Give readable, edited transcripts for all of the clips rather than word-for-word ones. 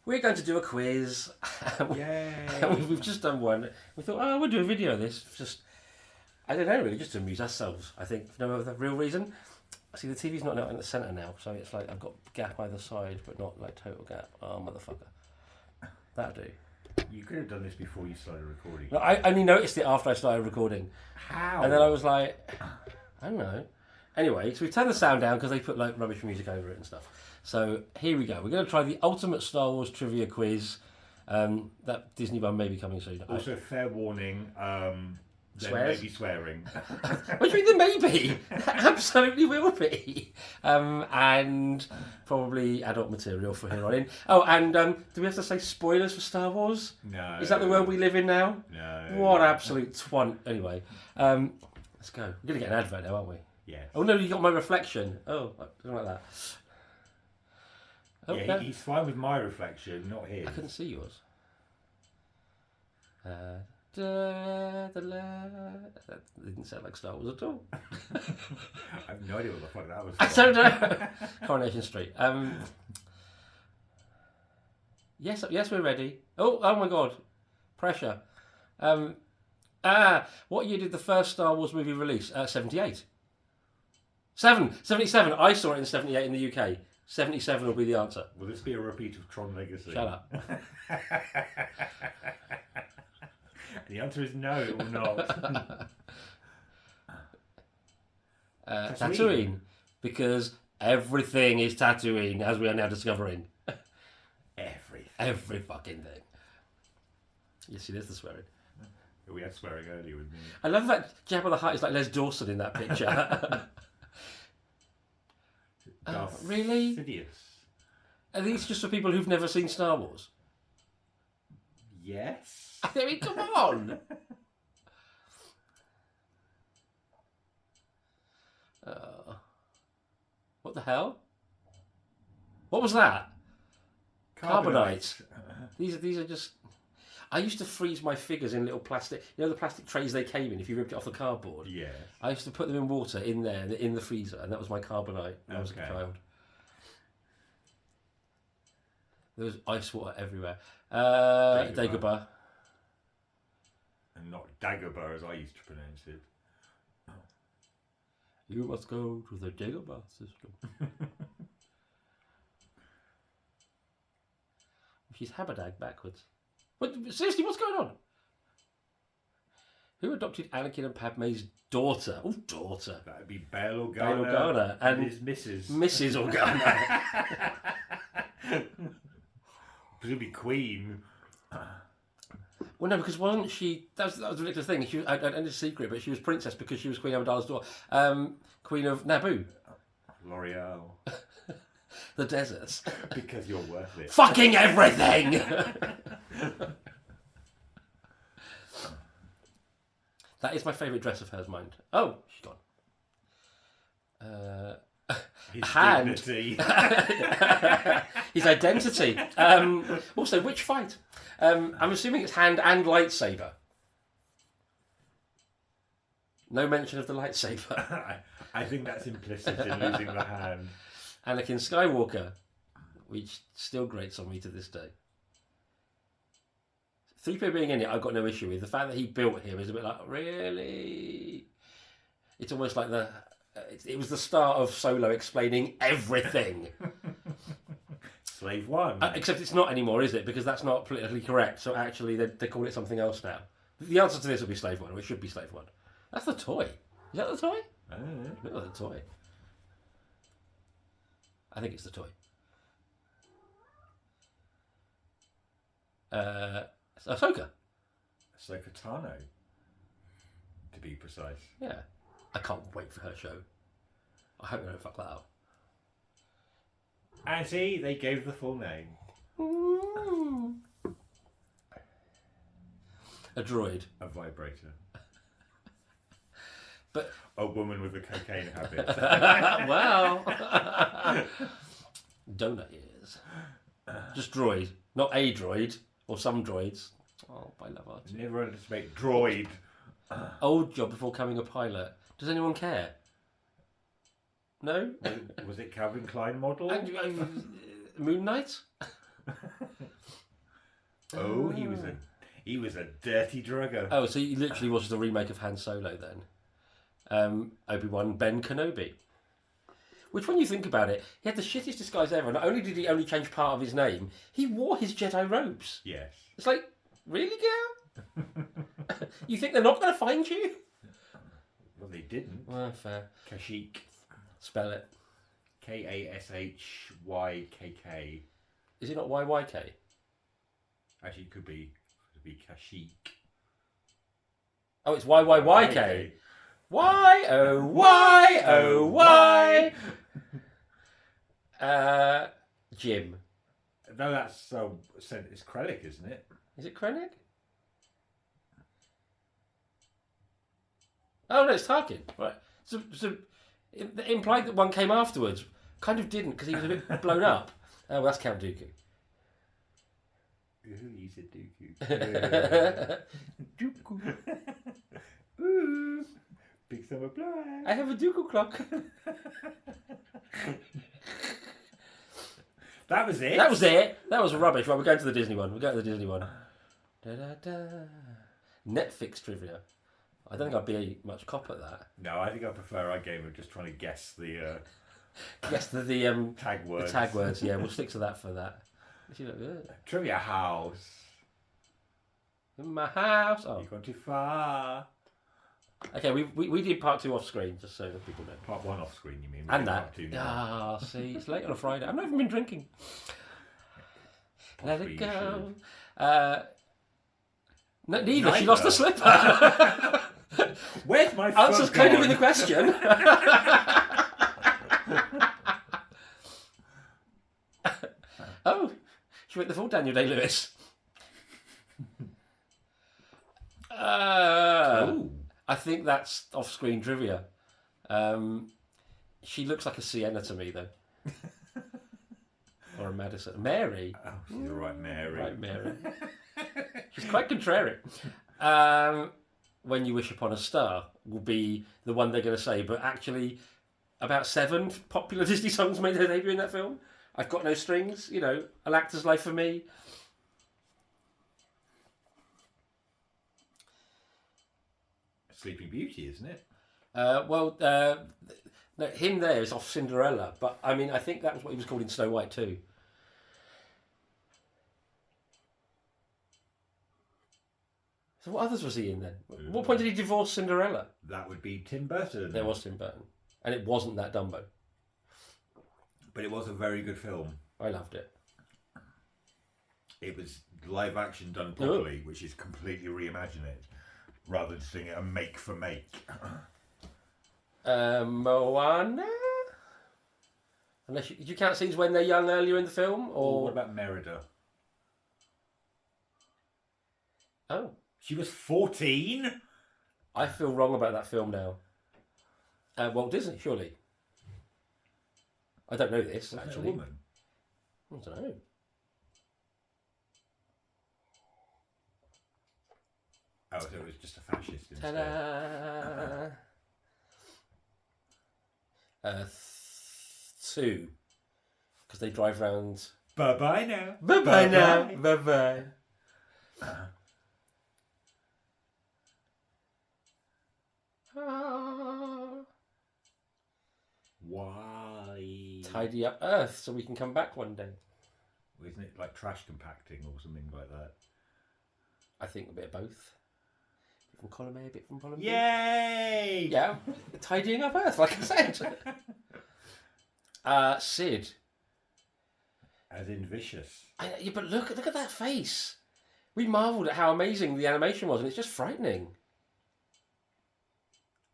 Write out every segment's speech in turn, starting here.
we're going to do a quiz. Yay! We've just done one. We thought, oh, we'll do a video of this. Just, I don't know, really, just to amuse ourselves, I think, for no other real reason. See, the TV's not out in the centre now, so it's like I've got gap either side, but not like total gap. Oh, motherfucker. That'll do. You could have done this before you started recording. No, I only noticed it after I started recording. How? And then I was like, I don't know. Anyway, so we've turned the sound down because they put like rubbish music over it and stuff. So here we go. We're going to try the ultimate Star Wars trivia quiz. That Disney one may be coming soon. Also, fair warning. There Swears? may be swearing. What do you mean there may be? Absolutely will be. And probably adult material for here on in. Oh, and do we have to say spoilers for Star Wars? No. Is that the world we live in now? No. What absolute twant. Anyway, let's go. We're going to get an advert now, aren't we? Yes. Oh no, you got my reflection. Oh, something like that. Oh, Yeah, no. he's fine with my reflection, not his. I couldn't see yours. That didn't sound like Star Wars at all. I have no idea what the fuck that was. I don't know. Coronation Street. Yes, we're ready. Oh my God, pressure. What year did the first Star Wars movie release? 78. 77. I saw it in 78 in the UK. 77 will be the answer. Will this be a repeat of Tron Legacy? Shut up. The answer is no, it will not. Tatooine. Because everything is Tatooine, as we are now discovering. Everything. Every fucking thing. You see, there's the swearing. We had swearing earlier with me. I love that Jabba the Hutt is like Les Dawson in that picture. Really? Sidious. Are these just for people who've never seen Star Wars? Yes. I mean, come on! What the hell? What was that? Carbonite. These are just... I used to freeze my figures in little plastic... You know the plastic trays they came in if you ripped it off the cardboard? Yes. I used to put them in water in there, in the freezer, and that was my carbonite when I was a child. There was ice water everywhere. Dagobah. And not Dagobah as I used to pronounce it. You must go to the Dagobah system. She's Haberdag backwards. What, seriously, what's going on? Who adopted Anakin and Padme's daughter? Oh, daughter. That would be Bail Organa. Bail Organa. And his missus. Mrs. Organa. Presumably Queen. Well, no, because wasn't she... That was a ridiculous thing. She was, I it's a secret, but she was princess because she was Queen Amidala's daughter. Queen of Naboo. L'Oreal. The deserts. Because you're worth it. Fucking everything! That is my favourite dress of hers, mind. Oh, she's gone. His hand. dignity. His identity. Also, which fight? I'm assuming it's hand and lightsaber. No mention of the lightsaber. I think that's implicit in losing the hand. Anakin Skywalker, which still grates on me to this day. 3PO being in it, I've got no issue with. The fact that he built him is a bit like, really? It's almost like it was the start of Solo explaining everything. Slave One. Except it's not anymore, is it? Because that's not politically correct. So actually, they call it something else now. The answer to this will be Slave One, or it should be Slave One. That's the toy. Is that the toy? I don't know. Look at the toy. I think it's the toy. Ahsoka. Ahsoka Tano, to be precise. Yeah. I can't wait for her show. I hope they don't fuck that up. And see, they gave the full name. A droid. A vibrator. But a woman with a cocaine habit. well, donut ears. Just droid, not a droid or some droids. Oh, I love art. Never underestimate droid. Old job before becoming a pilot. Does anyone care? No. Was it Calvin Klein model? Moon Knight. Oh, he was a dirty drugger. Oh, so he literally was the remake of Han Solo then. Obi-Wan Ben Kenobi. Which, when you think about it, he had the shittiest disguise ever. Not only did he only change part of his name, he wore his Jedi robes. Yes. It's like, really, girl? You think they're not going to find you? Well, they didn't. Well, fair. Kashyyyk. Spell it. Kashykk. Is it not YYK? Actually, it could be Kashyyyk. Oh, it's YYYK. Y-O-Y-O-Y. Jim. No, that's it's Krellick, isn't it? Is it Krennic? Oh no, it's Tarkin. Right. So it implied that one came afterwards. Kind of didn't, because he was a bit blown up. Oh, well, that's Count Dooku. Ooh, you said Dooku. Dooku. Ooh, big summer black. I have a Dooku clock. That was it. That was it. That was rubbish. Right, we're going to the Disney one. Da-da-da. Netflix trivia. I don't think I'd be much cop at that. No, I think I prefer our game of just trying to guess the tag words. The tag words, yeah. We'll stick to that for that. Trivia house. In my house. Oh. You've gone too far. Okay, we did part 2 off screen, just so that people know. Part 1 off screen, you mean? And that. Part 2 See, it's late on a Friday. I've not even been drinking. Let it go. No, neither. She lost the slipper. Where's my foot answer's kind of in the question. Oh, she went the full Daniel Day-Lewis. I think that's off-screen trivia. She looks like a Sienna to me, though. Or a Madison. Mary. Oh, she's a right Mary. Right, Mary. She's quite contrary. When You Wish Upon a Star will be the one they're going to say, but actually about 7 popular Disney songs made their debut in that film. I've Got No Strings, An Actor's Life for Me. Sleeping Beauty, isn't it? No, him there is off Cinderella, but I mean, I think that was what he was called in Snow White too. So what others was he in then? What point did he divorce Cinderella? That would be Tim Burton. There was Tim Burton. And it wasn't that Dumbo. But it was a very good film. I loved it. It was live action done properly, which is completely reimagine it, rather than doing it a make for make. Moana? Unless you count scenes when they're young earlier in the film? Or what about Merida? Oh. She was 14? I feel wrong about that film now. Walt Disney, surely. I don't know this, Wasn't actually. it a woman? I don't know. Oh, so it was just a fascist instead. Ta-da! 2. Because they drive round. Bye-bye now. Bye-bye now. Bye-bye. Why? Tidy up Earth so we can come back one day. Well, isn't it like trash compacting or something like that? I think a bit of both. A bit from column A, a bit from column B. Yay! Yeah, tidying up Earth, like I said. Sid. As in vicious. Yeah, but look at that face. We marvelled at how amazing the animation was, and it's just frightening.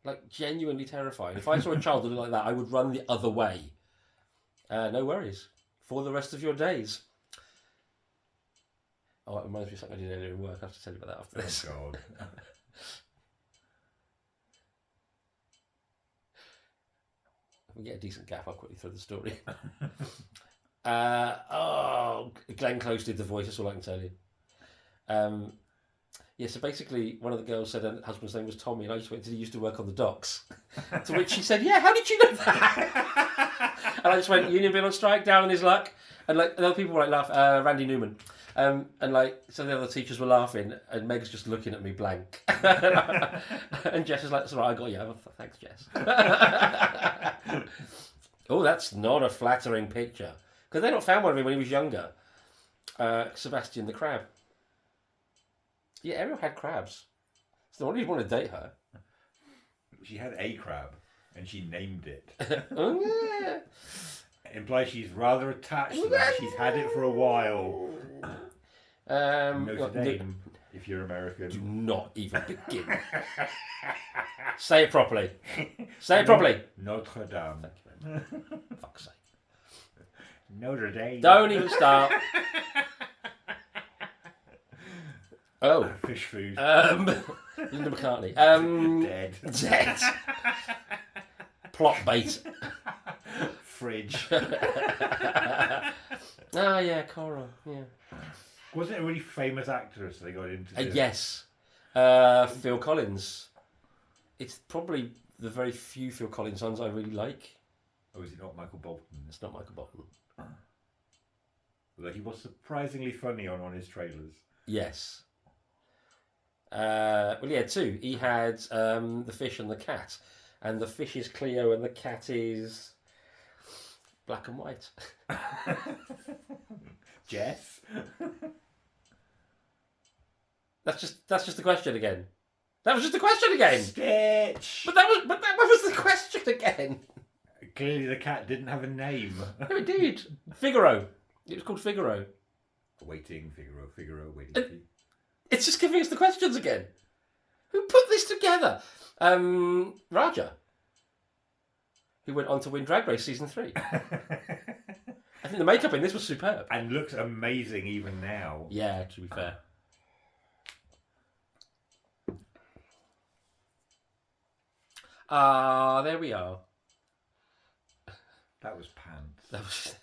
Like, genuinely terrifying. If I saw a child that looked like that, I would run the other way. No worries. For the rest of your days. Oh, it reminds me of something I did earlier in work. I have to tell you about that after this. Oh, God. If we get a decent gap, I'll quickly throw the story. Glenn Close did the voice, that's all I can tell you. Yeah, so basically, one of the girls said her husband's name was Tommy, and I just went, did he used to work on the docks? To which she said, yeah, how did you know that? And I just went, union been on strike, down on his luck. And like other people were like laugh, Randy Newman. And like some of the other teachers were laughing, and Meg's just looking at me blank. And Jess is like, "It's all right, I got you." Oh, thanks, Jess. Oh, that's not a flattering picture. Because they not found one of him when he was younger. Sebastian the crab. Yeah, Ariel had crabs. So why did you want to date her? She had a crab, and she named it. Oh, yeah. It implies she's rather attached to that. She's had it for a while. Notre Dame, if you're American. Do not even begin. Say it properly. Say it properly. Notre Dame. Fuck's sake. Notre Dame. Don't even start. Oh. Fish food. Linda McCartney. Dead. Dead. Plot bait. Fridge. Ah, yeah, Cora. Yeah. Wasn't it a really famous actress they got into? Yes. Phil Collins. It's probably the very few Phil Collins songs I really like. Oh, is it not Michael Bolton? It's not Michael Bolton. Although he was surprisingly funny on his trailers. Yes. Well, he had two. He had the fish and the cat. And the fish is Cleo and the cat is black and white. Jess? That's just the question again. That was just the question again. Stitch! But that was the question again. Clearly the cat didn't have a name. No, it did. Figaro. It was called Figaro. Waiting, Figaro, waiting for you. It's just giving us the questions again. Who put this together? Raja. Who went on to win Drag Race Season 3. I think the makeup in this was superb. And looks amazing even now. Yeah, to be fair. There we are. That was pants. That was.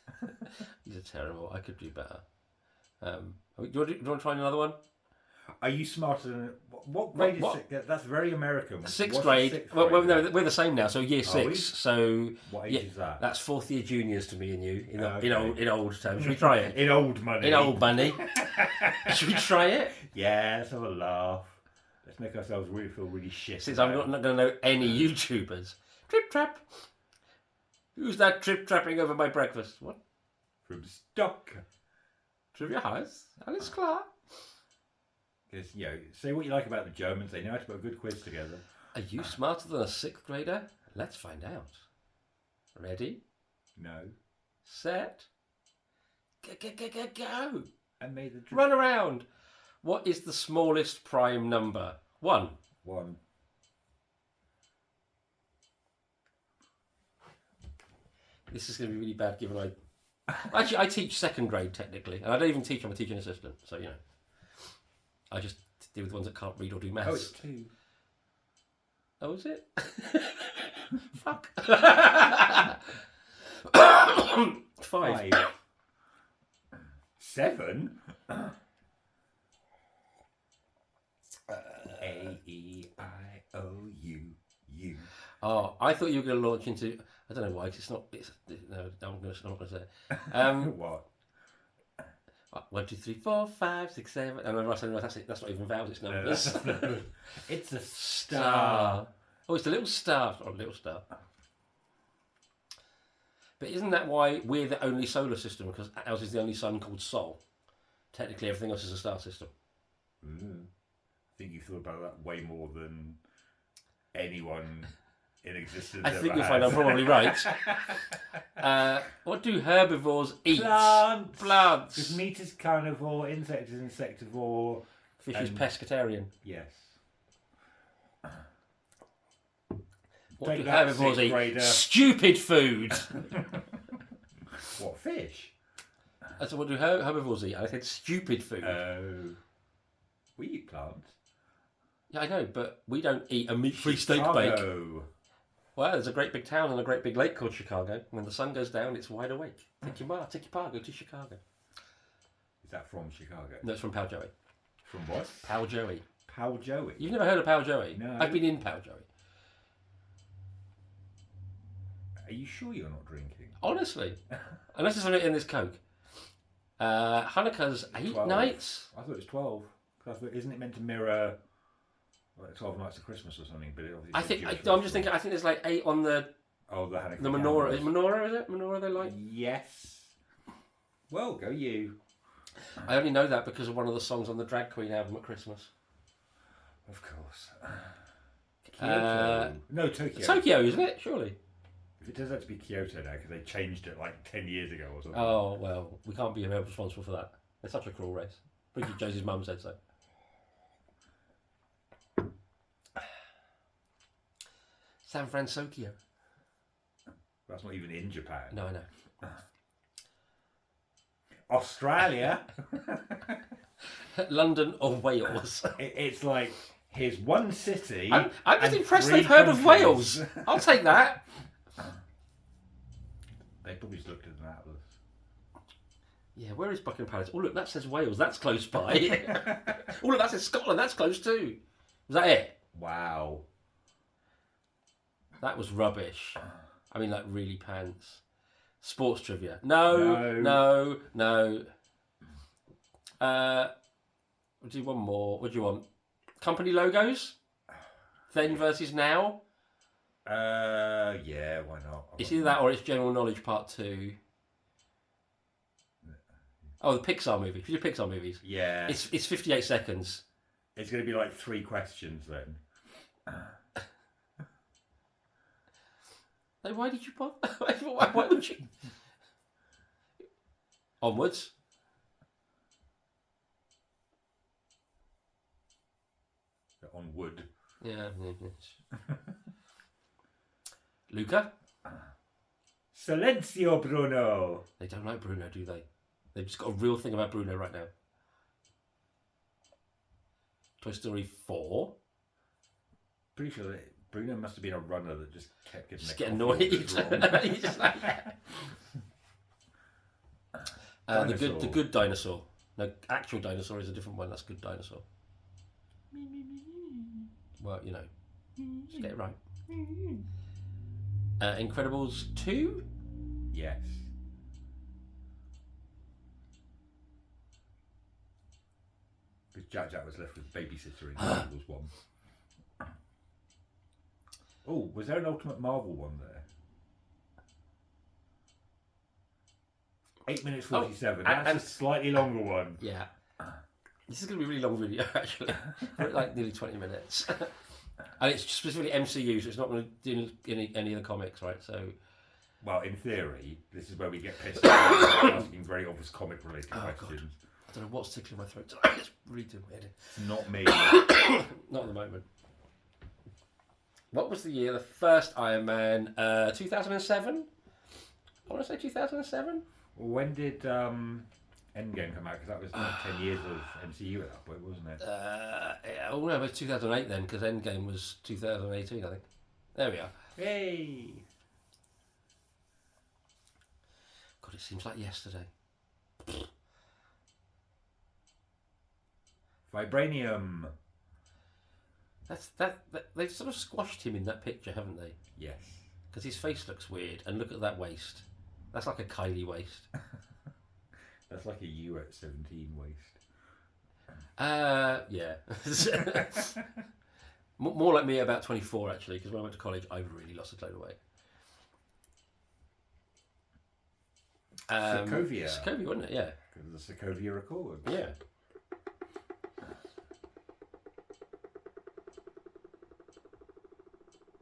These are terrible. I could do better. Do you want to try another one? Are you smarter than... What grade is sixth? That's very American. Sixth grade. Well, no, we're the same now. So year 6. So what age is that? That's fourth year juniors to me and you in old terms. Should we try it? In old money. In old money. Should we try it? Yeah, let's have a laugh. Let's make ourselves really feel really shit. Since I'm not going to know any YouTubers. Trip Trap. Who's that trip trapping over my breakfast? What? From stock. Trivia House. Alice Clark. Because, say what you like about the Germans. They know how to put a good quiz together. Are you smarter than a 6th grader? Let's find out. Ready? No. Set. Go. And made the Run around. What is the smallest prime number? 1. 1. This is going to be really bad given Actually, I teach 2nd grade technically. And I don't even teach, I'm a teaching assistant. So, I just deal with the ones that can't read or do maths. Oh, it's 2. Oh, is it? Fuck. 5. 7? A-E-I-O-U. Oh, I thought you were going to launch into... I don't know why, 'cause it's not... No, I'm not going to say it. What? 1, 2, 3, 4, 5, 6, 7... And then that's it. That's not even vowels, it's numbers. It's a star. Oh, it's a little star. Oh, a little star. But isn't that why we're the only solar system? Because ours is the only sun called Sol. Technically, everything else is a star system. I think you thought about that way more than anyone in existence. I think you'll find I'm probably right. What do herbivores eat? Plants. Because meat is carnivore, insect is insectivore. Fish is pescatarian. Yes. What do herbivores eat? Stupid food. What, fish? I said, what do herbivores eat? I said stupid food. We eat plants. Yeah, I know, but we don't eat a meat-free steak bake. Well, there's a great big town and a great big lake called Chicago. When the sun goes down, it's wide awake. Take your pa, go to Chicago. Is that from Chicago? No, it's from Pal Joey. From what? Pal Joey. Pal Joey? You've never heard of Pal Joey? No. I've been in Pal Joey. Are you sure you're not drinking? Honestly. Unless there's something in this Coke. Hanukkah's 8 12. nights? I thought it was 12. 'Cause I thought, isn't it meant to mirror like 12 nights of Christmas or something? But I'm just thinking, I think there's like 8 on the Hanukkah. the menorah. Is menorah, is it? Menorah they like? Yes. Well, go you. I only know that because of one of the songs on the Drag Queen album at Christmas. Of course. Kyoto. No, Tokyo. Tokyo, isn't it? Surely. If it turns out to be Kyoto now, because they changed it like 10 years ago or something. Oh, well, we can't be responsible for that. It's such a cruel race. Bridget Josie's mum said so. San Francisco. That's not even in Japan. No, I know. Australia. London or Wales. It's like, here's one city. I'm just and impressed 3 they've heard of countries. Wales. I'll take that. They probably just looked at an atlas. Yeah, where is Buckingham Palace? Oh, look, that says Wales. That's close by. Oh, look, that says Scotland. That's close too. Is that it? Wow. That was rubbish. I mean, like, really pants. Sports trivia. No. We'll do one more. What do you want? Company logos? Then versus now? Yeah, why not? It's either that or it's general knowledge part 2. Oh, the Pixar movie. If you do Pixar movies. Yeah. It's 58 seconds. It's going to be like 3 questions then. Like, why did you bother? Why would you? Onwards. On wood. Yeah. Luca? Silencio, Bruno. They don't like Bruno, do they? They've just got a real thing about Bruno right now. Toy Story 4. Pretty sure that Bruno must have been a runner that just kept getting Just get annoyed. He's just like... the good dinosaur. No, actual dinosaur is a different one. That's Good Dinosaur. Well, you know, just get it right. Incredibles 2? Yes. Because Jack was left with babysitter in Incredibles 1. Oh, was there an Ultimate Marvel one there? 8 minutes 47. That's a slightly longer one. Yeah. This is going to be a really long video, actually. Like nearly 20 minutes. And it's specifically MCU, so it's not going to do any of the comics, right? So, well, in theory, this is where we get pissed off asking very obvious comic-related questions. God. I don't know what's tickling my throat tonight. It's really doing weird. Not me. Not at the moment. What was the year? The first Iron Man, 2007? I want to say 2007? When did Endgame come out? Because that was like 10 years of MCU at that point, wasn't it? Oh no, it was 2008 then, because Endgame was 2018, I think. There we are. Hey! God, it seems like yesterday. Vibranium. They've sort of squashed him in that picture, haven't they? Yes. Because his face looks weird, and look at that waist. That's like a Kylie waist. That's like a you at 17 waist. Yeah. More like me at about 24, actually, because when I went to college, I really lost a load of weight. Sokovia. Sokovia, wasn't it? Yeah. Because of the Sokovia Accord. Yeah.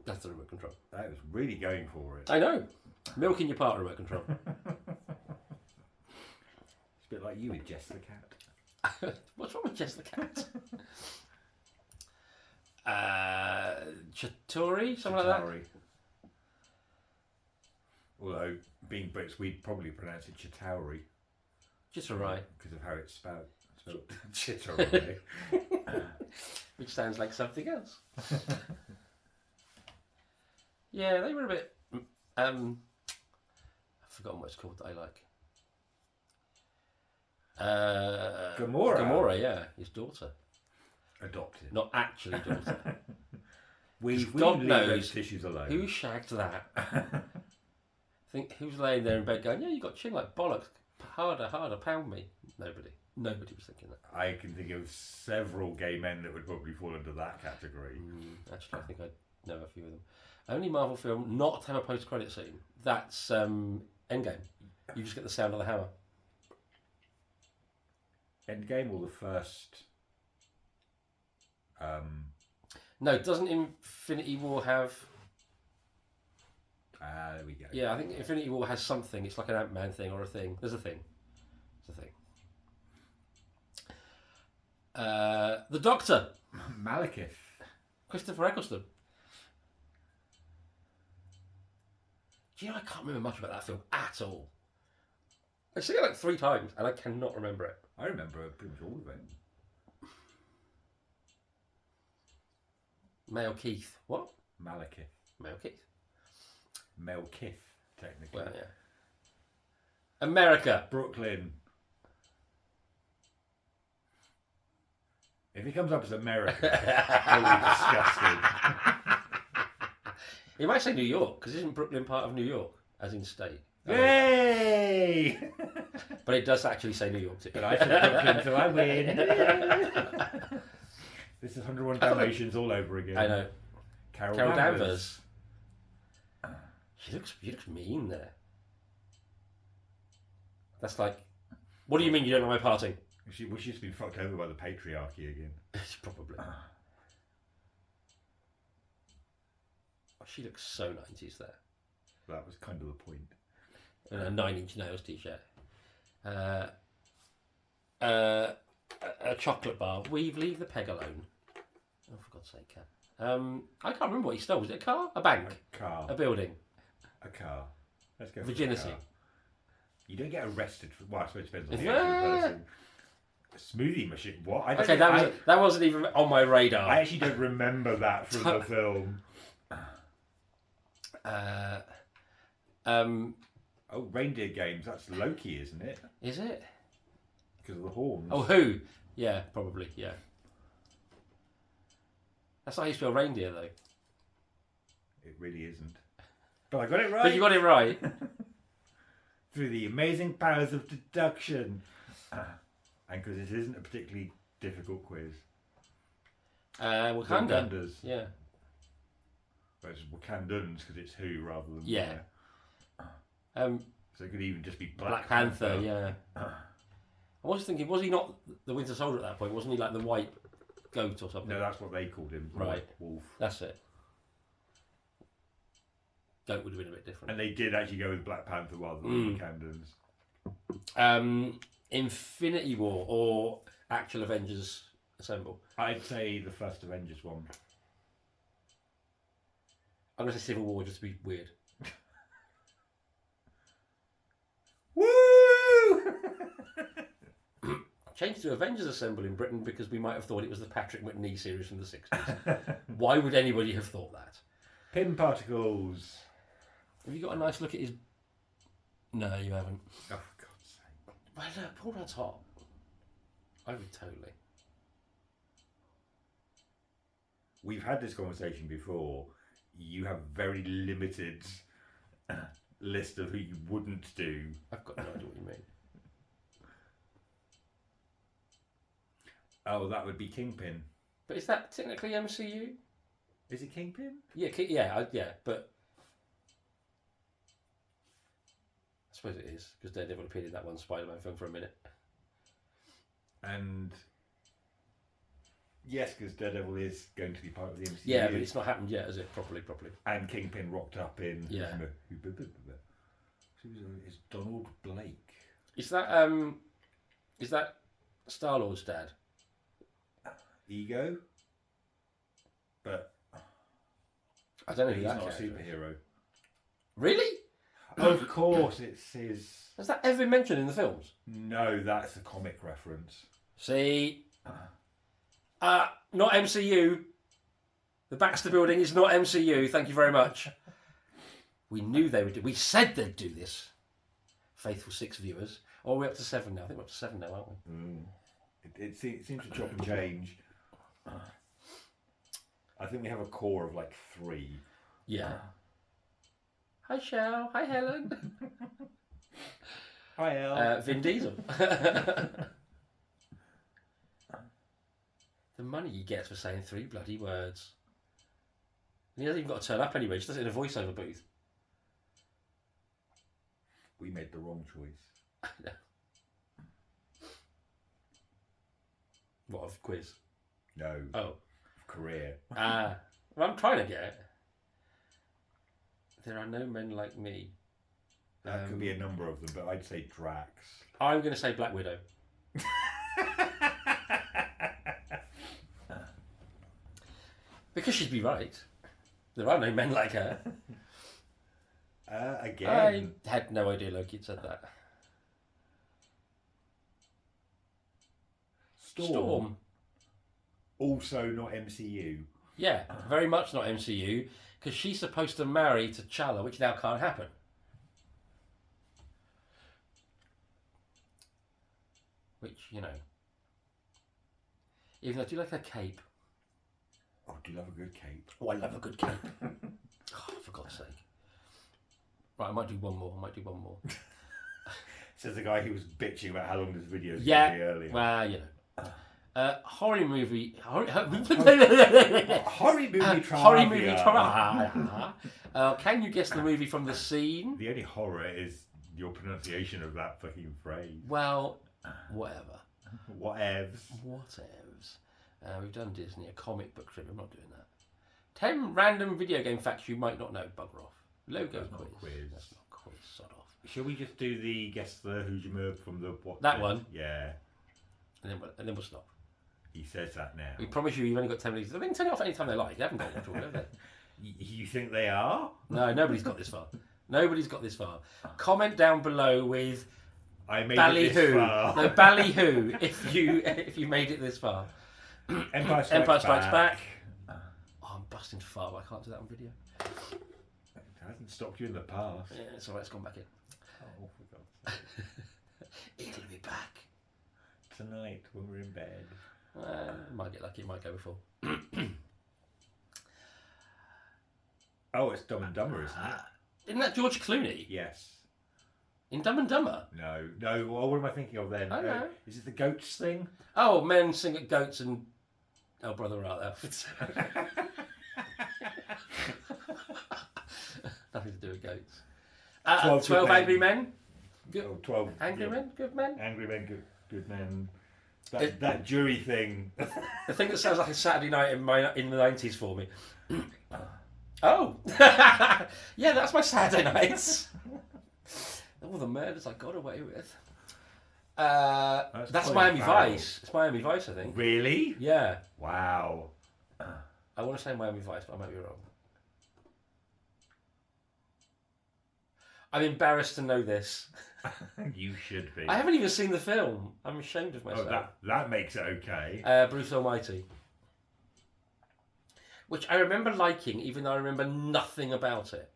That's the remote control. That was really going for it. I know. Milking your part remote control. It's a bit like you with Jess the cat. What's wrong with Jess the cat? Chitauri? Something like that? Although, being Brits, we'd probably pronounce it Chitauri. Chitauri. Because of how it's spelled. Chitauri. Which sounds like something else. Yeah, they were a bit... I've forgotten what it's called that I like. Gamora. Gamora, yeah. His daughter. Adopted. Not actually daughter. we God leave knows those tissues alone. Who shagged that? Think who's laying there in bed going, yeah, you got chin like bollocks. Harder, pound me. Nobody was thinking that. I can think of several gay men that would probably fall into that category. Actually, I think I know a few of them. Only Marvel film not to have a post-credit scene. That's Endgame. You just get the sound of the hammer. Endgame or the first? No, doesn't Infinity War have... There we go. Yeah, I think Infinity War has something. It's like an Ant-Man thing or a thing. There's a thing. The Doctor. Malekith. Christopher Eccleston. Do you know, I can't remember much about that film at all. I've seen it like 3 times and I cannot remember it. I remember pretty much all of it. Male Keith. What? Malekith. Male Keith. Melkith, technically. Well, yeah. America. Brooklyn. If he comes up as America, I'll be disgusted. He might say New York, because isn't Brooklyn part of New York, as in state? Yay! But it does actually say New York too. But I said Brooklyn, so I win. This is 101 Dalmatians all over again. I know. Carol Danvers. She looks mean there. That's like, what do you mean you don't know my parting? She's been fucked over by the patriarchy again. Probably. Oh, she looks so 90s there. That was kind of the point. And a 9-inch nails t-shirt. A chocolate bar. Leave the peg alone. Oh, for God's sake, Cat. I can't remember what he stole. Was it a car? A bank? A car. A building? A car. Let's go for Virginity. a car. You don't get arrested for... Well, I suppose it depends on the actual person. A smoothie machine? What? Okay, that wasn't even on my radar. I actually don't remember that from the film. Oh, Reindeer Games. That's Loki, isn't it? Is it? Because of the horns. Oh, who? Yeah, probably, yeah. That's not how you spell reindeer, though. It really isn't. But I got it right. But you got it right. Through the amazing powers of deduction. And because it isn't a particularly difficult quiz. Wakanda. Wakandas. Yeah. Whereas Wakandans, because it's who rather than yeah. Where. So it could even just be Black Panther. Yeah. I was thinking, was he not the Winter Soldier at that point? Wasn't he like the white goat or something? No, that's what they called him. Right. Wolf. That's it. Goat would have been a bit different. And they did actually go with Black Panther rather than Wakandans. Infinity War or actual Avengers Assemble? I'd say the first Avengers one. I'm going to say Civil War just to be weird. Woo! Changed to Avengers Assemble in Britain because we might have thought it was the Patrick Whitney series from the 60s. Why would anybody have thought that? Pin particles. Have you got a nice look at his... No, you haven't. Oh, for God's sake. Well, look, Paul Rudd's hot. I would totally. We've had this conversation before. You have very limited list of who you wouldn't do. I've got no idea what you mean. Oh, that would be Kingpin. But is that technically MCU? Is it Kingpin? Yeah, but I suppose it is because Daredevil appeared in that one Spider-Man film for a minute. And yes, because Daredevil is going to be part of the MCU. Yeah, but it's not happened yet, has it? Properly. And Kingpin rocked up in. Yeah. It's Donald Blake. Is that Star-Lord's dad? Ego. But I don't know who he's that not a character is. superhero. Really? Of course, it's his. Has that ever been mentioned in the films? No, that's a comic reference. See, not MCU. The Baxter Building is not MCU. Thank you very much. We knew they would do. We said they'd do this. Faithful 6 viewers. Oh, we're up to 7 now. I think we're up to 7 now, aren't we? It seems to chop and change. I think we have a core of like 3. Yeah. Hi, Shell. Hi, Helen. Hi, El. Vin Diesel. The money he gets for saying 3 bloody words. And he hasn't even got to turn up anyway. He just does it in a voiceover booth. We made the wrong choice. What, of quiz? No. Oh. Career. Well, I'm trying to get it. There are no men like me. That could be a number of them, but I'd say Drax. I'm going to say Black Widow. Because she'd be right. There are no men like her. Again. I had no idea Loki said that. Storm. Also not MCU. Yeah, very much not MCU, because she's supposed to marry T'Challa, which now can't happen. Which, you know. Even though I do like her cape. Oh, do you love a good cape? Oh, I love a good cape. Oh, for God's sake. Right, I might do one more. Says the guy who was bitching about how long this video is Yeah, going to be earlier. well, you know. Horror movie. Horror movie trivia. Can you guess the movie from the scene? The only horror is your pronunciation of that fucking phrase. Well, whatever. Whatevs. We've done Disney, a comic book trip. I'm not doing that. 10 random video game facts you might not know. Bugger off. Logo That's quiz. not a quiz. That's not a quiz. Sod off. Shall we just do the guess the Who's Your Merv from the what? That one? Yeah. And then we'll stop. He says that now. We promise you, you've only got 10 minutes. They can turn it off any time they like. They haven't got much order, have they? You think they are? No, nobody's got this far. Nobody's got this far. Comment down below with I made it ballyhoo. this far. No, ballyhoo if you made it this far. Empire Strikes Back. Oh, I'm busting far, but I can't do that on video. It hasn't stopped you in the past. Yeah, it's alright, it's gone back in. Oh, for God's sake. It'll be back. Tonight when we're in bed. Might get lucky, it might go before. Oh, it's Dumb and Dumber, isn't it? Isn't that George Clooney? Yes. In Dumb and Dumber? No. Well, what am I thinking of then? I know. Is it the goats thing? Oh, men sing at goats and... Oh, brother, we're out there. Nothing to do with goats. 12 Angry Men? Good. Oh, 12 Angry Men? Good men? Angry Men, good men. That jury thing. The thing that sounds like a Saturday night in the 90s for me. Oh! Yeah, that's my Saturday nights. All the murders I got away with. That's Miami Vice. It's Miami Vice, I think. Really? Yeah. Wow. I want to say Miami Vice, but I might be wrong. I'm embarrassed to know this. You should be. I haven't even seen the film. I'm ashamed of myself. Oh, that makes it okay. Bruce Almighty. Which I remember liking, even though I remember nothing about it.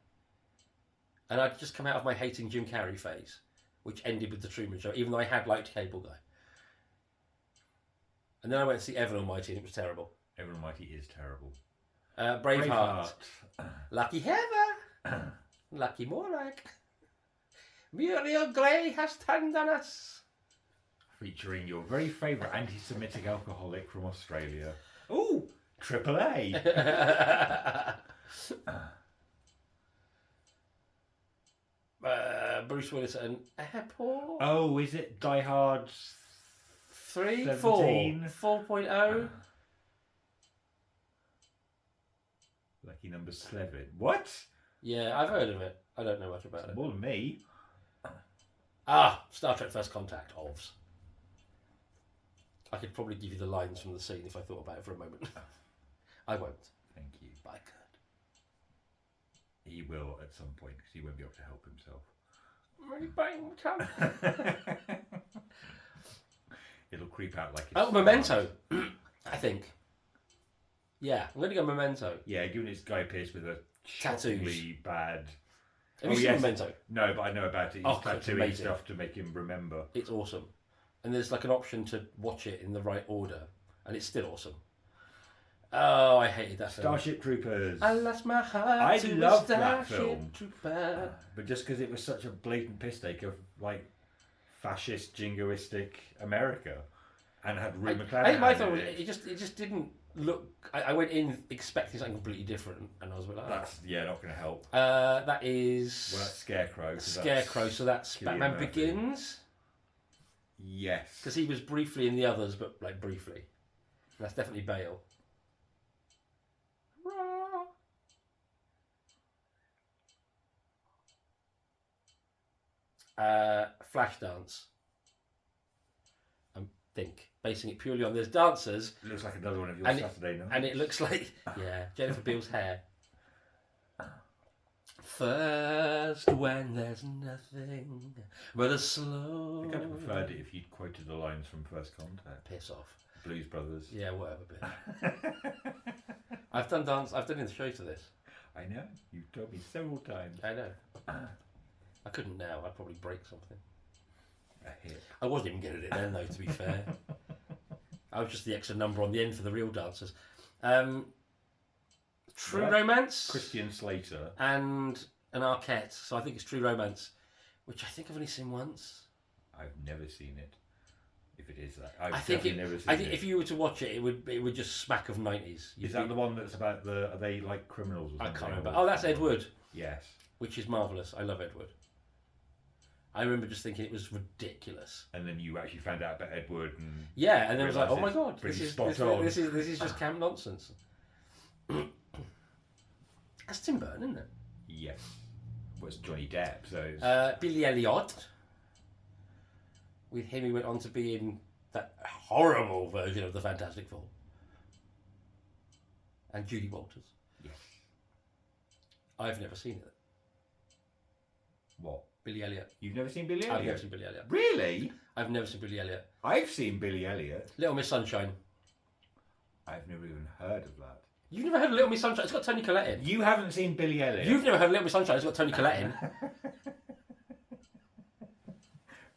And I'd just come out of my hating Jim Carrey phase, which ended with The Truman Show, even though I had liked Cable Guy. And then I went to see Evan Almighty, and it was terrible. Evan Almighty is terrible. Braveheart. Lucky Heather. Lucky more like. Muriel Gray has turned on us. Featuring your very favourite anti-Semitic alcoholic from Australia. Ooh, Triple A. Bruce Willis and Airport. Oh, is it Die Hard 3, 17? 4, 4.0. Lucky number 7. What? Yeah, I've heard of it. I don't know much about it. More than me. Star Trek First Contact, OVS. I could probably give you the lines from the scene if I thought about it for a moment. I won't. Thank you. But I could. He will at some point because he won't be able to help himself. I'm really biting my tongue. It'll creep out like it's... Oh, Memento, I think. Yeah, I'm going to go Memento. Yeah, given it's Guy Pearce with a shockingly bad... Have you seen Memento? No, but I know about it. He's tattooing amazing. stuff to make him remember. It's awesome. And there's like an option to watch it in the right order. And it's still awesome. Oh, I hated that film. Starship Troopers. I lost my heart I to loved a that Starship film. Trooper. But just because it was such a blatant piss take of like fascist, jingoistic America, and had Rick I McClanahan. think my thought in was it. it just didn't look. I went in expecting something completely different, and I was a bit like, That's not going to help. that is Well, that's Scarecrow. Scarecrow. So that's Cillian Batman Murphy. Begins, Yes. because he was briefly in the others, but like briefly. And that's definitely Bale. Flashdance. I think basing it purely on there's dancers, It looks like another one of your And it- Saturday nights. and it looks like Jennifer Beals' hair. First, when there's nothing but a slow. I kind of preferred it if you'd quoted the lines from First Contact. Piss off. Blues Brothers. Yeah, whatever. Bitch. I've done in the show to this. I know. You've told me several times. I know. I couldn't now. I'd probably break something. A hit. I wasn't even good at it then, though. To be fair, I was just the extra number on the end for the real dancers. True Right. Romance Christian Slater. and an Arquette. So I think it's True Romance, which I think I've only seen once. I've never seen it. If it is that, I think never seen I think it. if you were to watch it, it would just smack of 90s. Is that the one that's about are they like criminals or I something? can't remember. Oh, that's Ed Wood, Yes. which is marvellous. I love Ed Wood. I remember just thinking it was ridiculous. And then you actually found out about Ed Wood and Yeah, and then it was like, oh Realised my it's god, pretty this spot on. is just camp nonsense. That's Tim Burton, isn't it? yes. Well, it's Johnny Depp, so it's... Billy Elliot. With him, he went on to be in that horrible version of the Fantastic Four. And Judy Walters. yes. I've never seen it. What? Billy Elliot. You've never seen Billy I've never Elliot? seen Billy Elliot. Really? I've never seen Billy Elliot. I've seen Billy Elliot. Little Miss Sunshine. I've never even heard of that. You've never heard of Little Miss Sunshine? It's got Tony Collette in. You haven't seen Billy Elliot? You've never heard of Little Miss Sunshine? It's got Tony Collette in.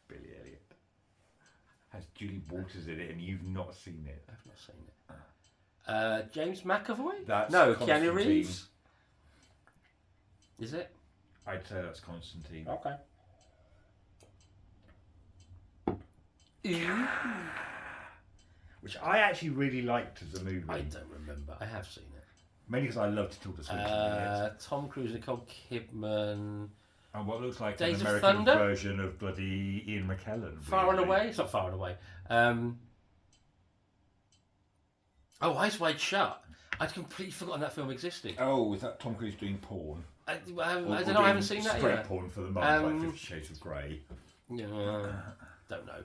Billy Elliot has Julie Walters in it, and you've not seen it. I've not seen it. James McAvoy? That's no, Constantine. Keanu Reeves. Is it? I'd say that's Constantine. Okay. Which I actually really liked as a movie. I don't remember. I have seen it. Mainly because I love to talk to Switch in Tom Cruise, Nicole Kidman. and what looks like Days an of American Thunder? version of bloody Ian McKellen. Far and weirdly. Away? It's not Far and Away. Eyes Wide Shut. I'd completely forgotten that film existed. Oh, is that Tom Cruise doing porn? I Or don't know, I doing haven't seen that straight yet. porn for the month, like 50 Um, Shades of Grey. Yeah, don't know.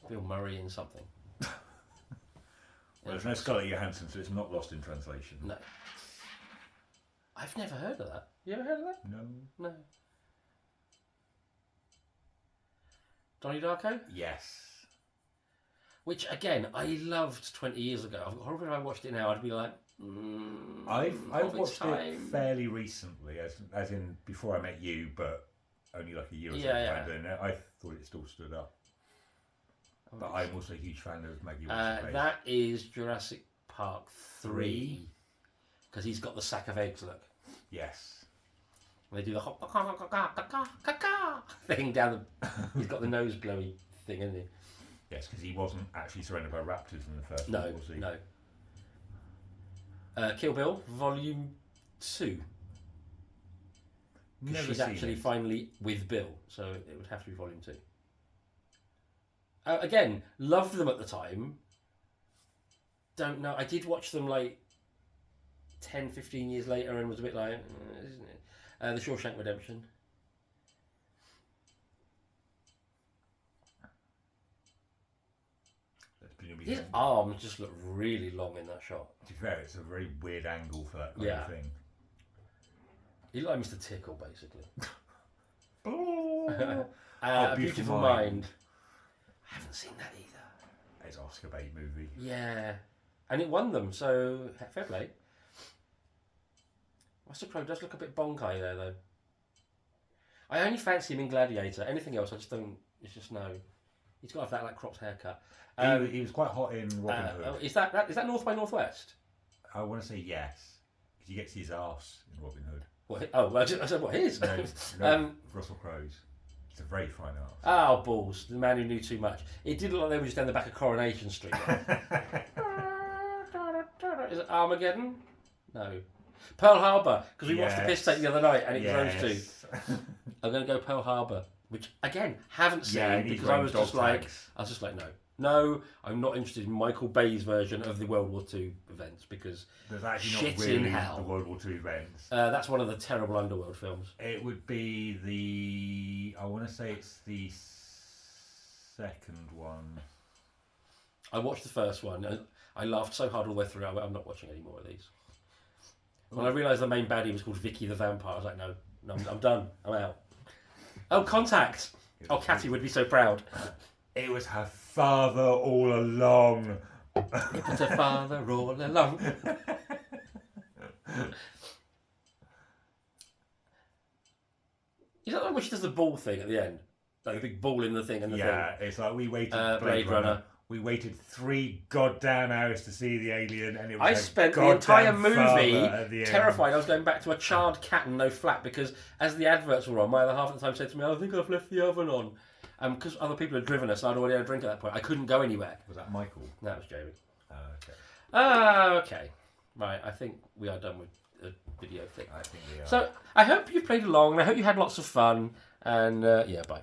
Bill Murray in something. Well, there's no Scarlett Johansson, so it's not lost in translation. No. I've never heard of that. You ever heard of that? No. No. Donnie Darko? Yes. Which, again, I loved 20 years ago. Probably if I watched it now, I'd be like, I've of its watched it time. fairly recently, as in before I met you, but only like a year or so Yeah, behind. And I thought it still stood up. But I'm also a huge fan of Maggie What's-Her-Face. That is Jurassic Park 3. Because he's got the sack of eggs look. Yes. They do the hop thing down the... He's got the nose blowy thing, isn't he? Yes, because he wasn't actually surrounded by raptors in the first No, one, was he? no. Kill Bill, Volume 2. Never She's seen actually it. finally with Bill, so it would have to be Volume 2. Again, loved them at the time. Don't know. I did watch them like 10, 15 years later and was a bit like, isn't it? The Shawshank Redemption. His arms just look really long in that shot. To be fair, it's a very weird angle for that kind Yeah. of thing. He looked like Mr. Tickle, basically. Oh, A Beautiful Mind. I haven't seen that either. it's an Oscar bait movie. Yeah. And it won them, so fair play. Russell Crowe does look a bit bonkai there, though. I only fancy him in Gladiator. Anything else, I just don't... It's just no. He's got to have that like cropped haircut. He was quite hot in Robin Hood. Is that North by Northwest? I want to say yes, because he gets his arse in Robin Hood. What? Oh, well, I said what his? No, Russell Crowe's. It's a very fine arse. Oh, balls! The man who knew too much. It did look like they were just down the back of Coronation Street. Is it Armageddon? No. Pearl Harbor, because we watched the piss take the other night, and it was those two. I'm going to go Pearl Harbor, which again haven't seen because I was just like, no, I'm not interested in Michael Bay's version of the World War II events because there's actually shit not really in hell. The World War II events. That's one of the terrible underworld films. It would be I want to say it's the second one. I watched the first one and I laughed so hard all the way through. I'm not watching any more of these. When I realised the main baddie was called Vicky the Vampire, I was like, no, I'm done. I'm out. Oh, Contact. Oh, Catty would be so proud. It was her father all along. It was her father all along. Is that like when she does the ball thing at the end? Like the big ball in the thing and the thing? Yeah, it's like we waited Blade Runner. We waited 3 goddamn hours to see the alien, and it was I spent the entire movie the terrified. I was going back to a charred cat and no flat because as the adverts were on, my other half of the time said to me, I think I've left the oven on. Because other people had driven us, and I'd already had a drink at that point. I couldn't go anywhere. Was that Michael? No, it was Jamie. Okay. Okay. Right, I think we are done with the video thing. I think we are. So, I hope you played along, and I hope you had lots of fun, and yeah, bye.